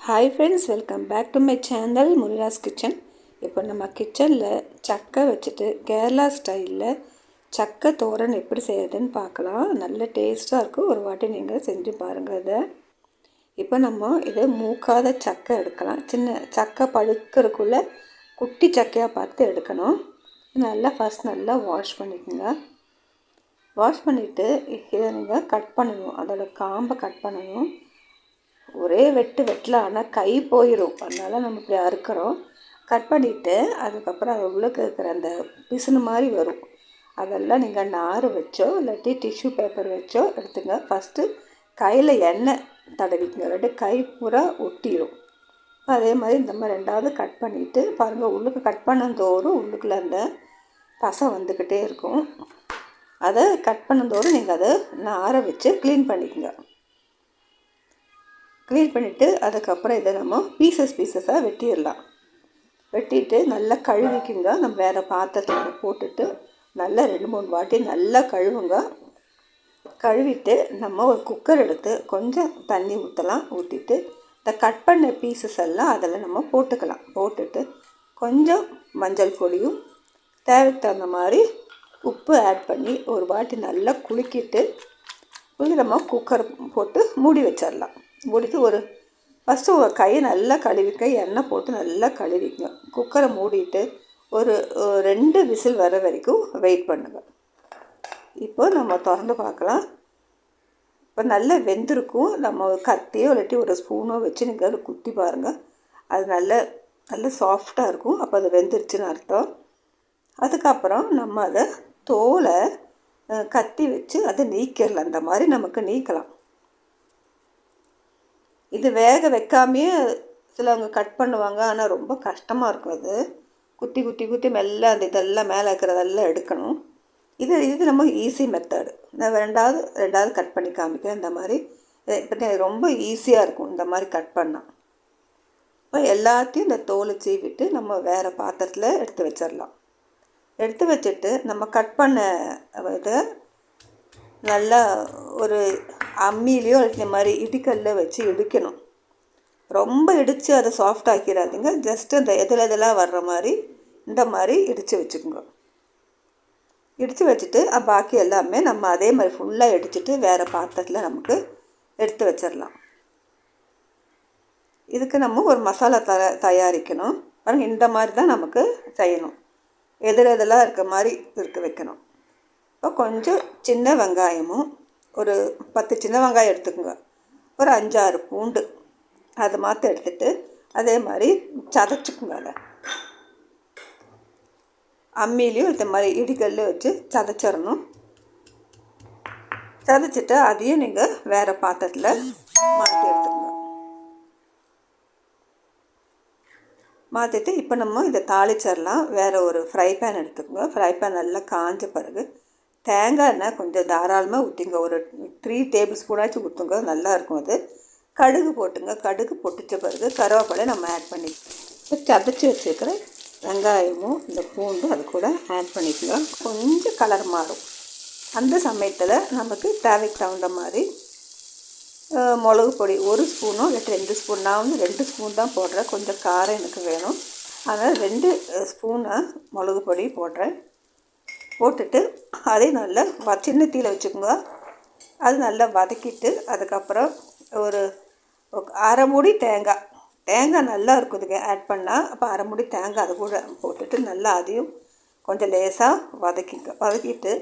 Hi friends, welcome back to my channel Munira's kitchen. இப்போ நம்ம கிச்சனில் சக்கை வச்சுட்டு கேரளா ஸ்டைலில் சக்கை தோரன் எப்படி செய்யறதுன்னு பார்க்கலாம். நல்ல டேஸ்ட்டாக இருக்கும். ஒரு வாட்டி நீங்கள் செஞ்சு பாருங்கள். இதை இப்போ நம்ம இதை மூக்காத சக்கை எடுக்கலாம். சின்ன சக்கை பழுக்கிறதுக்குள்ளே குட்டி சக்கையாக பார்த்து எடுக்கணும். நல்லா நல்லா வாஷ் பண்ணிக்கோங்க. வாஷ் பண்ணிவிட்டு இதை நீங்கள் கட் பண்ணணும். அதோடய காம்பை கட் பண்ணணும். ஒரே வெட்டலாம், ஆனால் கை போயிடும். அதனால் நம்ம இப்படி அறுக்கிறோம். கட் பண்ணிவிட்டு அதுக்கப்புறம் அது உள்ளே இருக்கிற அந்த பிசுனு மாதிரி வரும். அதெல்லாம் நீங்கள் நார் வச்சோ இல்லாட்டி டிஷ்யூ பேப்பர் வச்சோ எடுத்துங்க. ஃபஸ்ட்டு கையில் எண்ணெய் தடவிக்குங்க, இல்லாட்டி கை பூரா ஒட்டிடும். அதே மாதிரி இந்த மாதிரி ரெண்டாவது கட் பண்ணிவிட்டு பாருங்கள், உள்ளுக்கு கட் பண்ணந்தோறும் உள்ளுக்குள்ளே அந்த பசை வந்துக்கிட்டே இருக்கும். அதை கட் பண்ணந்தோறும் நீங்கள் அதை நாரை வச்சு க்ளீன் பண்ணிக்கோங்க. க்ளீன் பண்ணிவிட்டு அதுக்கப்புறம் இதை நம்ம பீசஸாக வெட்டிடலாம். வெட்டிட்டு நல்லா கழுவிக்குங்க. நம்ம வேறு பாத்திரத்தில் போட்டுட்டு நல்லா 2-3 வாட்டி நல்லா கழுவுங்க. கழுவிட்டு நம்ம ஒரு குக்கர் எடுத்து கொஞ்சம் தண்ணி ஊற்றலாம். ஊற்றிட்டு இந்த கட் பண்ண பீசஸ் எல்லாம் அதில் நம்ம போட்டுக்கலாம். போட்டுட்டு கொஞ்சம் மஞ்சள் பொடியும் தேவைக்கு தகுந்த மாதிரி உப்பு ஆட் பண்ணி ஒரு வாட்டி நல்லா குலுக்கிட்டு நம்ம குக்கர் போட்டு மூடி வச்சிடலாம். மூடிட்டு ஃபஸ்ட்டு ஒரு கையை நல்லா கழுவிக்க, எண்ணெய் போட்டு நல்லா கழுவிக்கங்க. குக்கரை மூடிட்டு ஒரு 2 விசில் வர வரைக்கும் வெயிட் பண்ணுங்கள். இப்போ நம்ம திறந்து பார்க்கலாம். இப்போ நல்லா வெந்திருக்கும். நம்ம கத்தியோ இல்லாட்டி ஒரு ஸ்பூனோ வச்சு நீங்கள் அதை குத்தி பாருங்கள். அது நல்ல சாஃப்டாக இருக்கும். அப்போ அது வெந்துருச்சுன்னு அர்த்தம். அதுக்கப்புறம் நம்ம அதை தோலை கத்தி வச்சு அதை நீக்கிடலாம். அந்த மாதிரி நமக்கு நீக்கலாம். இது வேக வைக்காமையே சிலவங்க கட் பண்ணுவாங்க, ஆனால் ரொம்ப கஷ்டமாக இருக்கும். அது குத்தி மெல்ல அந்த இதெல்லாம் மேலே இருக்கிறதெல்லாம் எடுக்கணும். இது நம்ம ஈஸி மெத்தடு. நான் ரெண்டாவது கட் பண்ணி காமிக்கிறேன். இந்த மாதிரி இப்போ ரொம்ப ஈஸியாக இருக்கும் இந்த மாதிரி கட் பண்ணால். இப்போ எல்லாத்தையும் இந்த தோலை சீவிட்டு நம்ம வேறு பாத்திரத்தில் எடுத்து வச்சிடலாம். எடுத்து வச்சுட்டு நம்ம கட் பண்ண இதை நல்லா ஒரு அம்மிலேயோ இந்த மாதிரி இடிக்கல்ல வச்சு இடிக்கணும். ரொம்ப இடித்து அதை சாஃப்ட் ஆக்கிடாதீங்க. ஜஸ்ட்டு இந்த இதெல்லாம் வர்ற மாதிரி இந்த மாதிரி இடித்து வச்சுக்கோங்க. இடித்து வச்சுட்டு பாக்கி எல்லாமே நம்ம அதே மாதிரி ஃபுல்லாக இடிச்சிட்டு வேறு பாத்திரத்தில் நமக்கு எடுத்து வச்சிடலாம். இதுக்கு நம்ம ஒரு மசாலா தயாரிக்கணும். பாருங்கள், இந்த மாதிரி தான் நமக்கு செய்யணும். எதெல்லாம் இருக்க மாதிரி வைக்கணும். இப்போ கொஞ்சம் சின்ன வெங்காயமும் ஒரு 10 சின்ன வெங்காயம் எடுத்துக்கோங்க. ஒரு 5-6 பூண்டு அதை மாற்ற எடுத்துகிட்டு அதே மாதிரி சதைச்சிக்குங்க. அதை அம்மிலையும் இந்த மாதிரி இடிக்கல்ல வச்சு சதைச்சிடணும். சதைச்சிட்டு அதையும் நீங்கள் வேறு பாத்திரத்தில் மாற்றி எடுத்துக்கோங்க. மாற்றிட்டு இப்போ நம்ம இதை தாளிச்சிடலாம். வேறு ஒரு ஃப்ரை பேன் எடுத்துக்கோங்க. ஃப்ரை பேன் நல்லா காஞ்ச பிறகு தேங்காய் எண்ணெய் கொஞ்சம் தாராளமாக ஊற்றிங்க. ஒரு 3 டேபிள் ஸ்பூனாச்சும் ஊற்றுங்க, நல்லாயிருக்கும். அது கடுகு போட்டுங்க. கடுகு பொட்டிச்ச பிறகு கருவேப்பிலை நம்ம ஆட் பண்ணிக்கலாம். இப்போ சதைச்சி வச்சுருக்கிற வெங்காயமும் இந்த பூண்டும் அது கூட ஆட் பண்ணிக்கலாம். கொஞ்சம் கலர் மாறும். அந்த சமயத்தில் நமக்கு தேவைக்கு தகுந்த மாதிரி மிளகு பொடி 1 ஸ்பூனோ இல்லாட்டி 2 ஸ்பூன். நான் வந்து 2 ஸ்பூன் தான் போடுறேன். கொஞ்சம் காரம் எனக்கு வேணும். அதனால் 2 ஸ்பூனை மிளகு பொடி போடுறேன். போட்டுட்டு அதை நல்லா சின்ன தீயில் வச்சுக்கோங்க. அது நல்லா வதக்கிட்டு அதுக்கப்புறம் ஒரு 1/2 மூடி தேங்காய் நல்லா இருக்குதுங்க ஆட் பண்ணால். அப்போ 1/2 மூடி தேங்காய் அது கூட போட்டுட்டு நல்லா அதையும் கொஞ்சம் லேசாக வதக்கிட்டு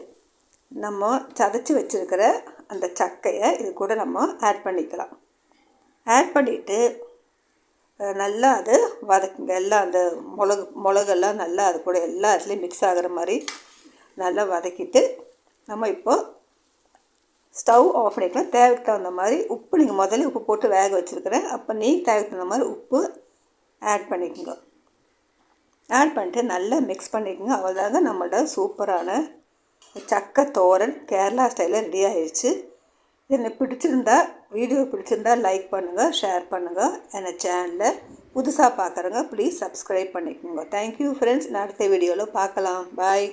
நம்ம சதைச்சி வச்சுருக்கிற அந்த சக்கையை இது கூட நம்ம ஆட் பண்ணிக்கலாம். ஆட் பண்ணிவிட்டு நல்லா அது வதக்குங்க. எல்லாம் அந்த மிளகெல்லாம் நல்லா அது கூட எல்லா இடத்துலையும் மிக்ஸ் ஆகிற மாதிரி நல்லா வதக்கிட்டு நம்ம இப்போது ஸ்டவ் ஆஃப் பண்ணிக்கலாம். தேவைக்கு தகுந்த மாதிரி உப்பு நீங்கள் முதல்ல உப்பு போட்டு வேக வச்சுருக்கிறேன். அப்போ தேவைக்கு தகுந்த மாதிரி உப்பு ஆட் பண்ணிக்கோங்க. ஆட் பண்ணிட்டு நல்லா மிக்ஸ் பண்ணிக்கோங்க. அவ்வளோதாங்க நம்மளோட சூப்பரான சக்கை தோரன் கேரளா ஸ்டைலில் ரெடி ஆகிடுச்சு. எனக்கு வீடியோ பிடிச்சிருந்தா லைக் பண்ணுங்கள், ஷேர் பண்ணுங்கள். என் சேனலில் புதுசாக பார்க்குறேங்க ப்ளீஸ் சப்ஸ்கிரைப் பண்ணிக்கோங்க. Thank you friends. நான் அடுத்த வீடியோவில் பார்க்கலாம். பாய்.